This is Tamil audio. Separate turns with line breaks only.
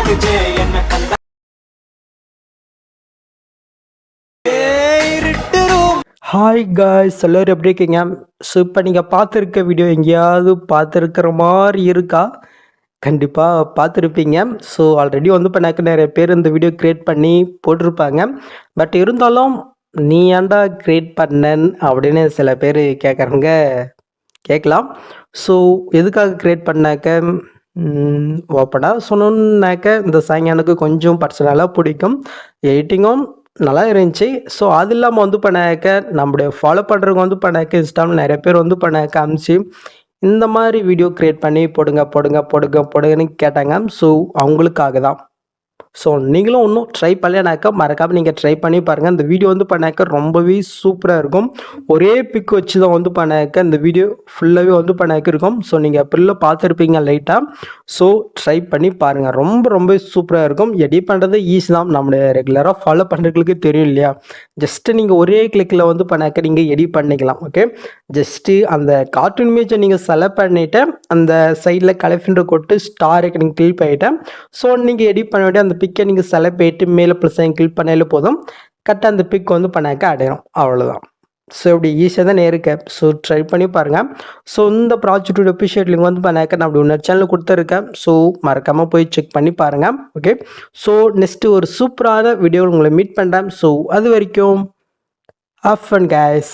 கேக்குதே என்ன கண்டா
ஹாய் காய்ஸ் எல்லோரும் எப்படி இருக்கீங்க? ஸோ இப்போ நீங்கள் பார்த்துருக்க வீடியோ எங்கேயாவது பார்த்துருக்கிற மாதிரி இருக்கா? கண்டிப்பாக பார்த்துருப்பீங்க. ஸோ ஆல்ரெடி வந்து இப்போ எனக்கு நிறைய பேர் இந்த வீடியோ க்ரியேட் பண்ணி போட்டிருப்பாங்க. பட் இருந்தாலும் நீ ஏன்டா க்ரியேட் பண்ணன் அப்படின்னு சில பேர் கேட்கலாம். ஸோ எதுக்காக க்ரியேட் பண்ணாக்க ஓப்பனாக சொன்னோன்னாக்க இந்த சாங் எனக்கு கொஞ்சம் பர்சனலாக பிடிக்கும். எடிட்டிங்கும் நல்லா இருந்துச்சு. ஸோ அது இல்லாமல் வந்து பண்ணாக்க நம்முடைய ஃபாலோ பண்ணுறவங்க வந்து பண்ணாக்க இன்ஸ்டாவில் நிறைய பேர் வந்து பண்ணாக்க அமிச்சு இந்த மாதிரி வீடியோ க்ரியேட் பண்ணி போடுங்கன்னு கேட்டாங்க. ஸோ அவங்களுக்காக தான். ஸோ நீங்களும் இன்னும் ட்ரை பண்ணலைனாக்கா மறக்காமல் நீங்கள் ட்ரை பண்ணி பாருங்கள். இந்த வீடியோ வந்து பண்ணாக்க ரொம்பவே சூப்பராக இருக்கும். ஒரே பிக் வச்சு தான் வந்து பண்ணாக்க இந்த வீடியோ ஃபுல்லாகவே வந்து பண்ணாக்க இருக்கும். ஸோ நீங்கள் எப்படில பார்த்துருப்பீங்க லைட்டாக. ஸோ ட்ரை பண்ணி பாருங்கள். ரொம்ப சூப்பராக இருக்கும். எடிட் பண்ணுறது ஈஸி தான். நம்மளுடைய ரெகுலராக ஃபாலோ பண்ணுறதுக்கு தெரியும் இல்லையா? ஜஸ்ட்டு நீங்கள் ஒரே கிளிக்கில் வந்து பண்ணாக்க நீங்கள் எடிட் பண்ணிக்கலாம். ஓகே, ஜஸ்ட்டு அந்த கார்ட்டூன் இமேஜை நீங்கள் செலக்ட் பண்ணிவிட்டு அந்த சைடில் கலெக்ஷன் கொட்டு ஸ்டாருக்கு நீங்கள் கிளிக் பண்ணிவிட்டேன். ஸோ நீங்கள் எடிட் பண்ண வேண்டிய அந்த பிக்கை நீங்கள் செலக்ட் பண்ணிட்டு மேலே ப்ளஸ் கிளிக் பண்ணாலே போதும். கரெக்டாக அந்த பிக் வந்து பண்ணாக்க அடையும். அவ்வளோதான். ஸோ இப்படி ஈஸியாக தான் இருக்கேன். ஸோ ட்ரை பண்ணி பாருங்கள். ஸோ இந்த ப்ராஜெக்டோட அப்ரிஷியேட் லிங்க் வந்து பண்ணாக்க நான் அப்படி இன்னொரு சேனல் கொடுத்துருக்கேன். ஸோ மறக்காமல் போய் செக் பண்ணி பாருங்கள். ஓகே, ஸோ நெக்ஸ்ட்டு ஒரு சூப்பரான வீடியோ உங்களை மீட் பண்ணுறேன். ஸோ அது வரைக்கும் ஹேவ் ஃபன் கைஸ்.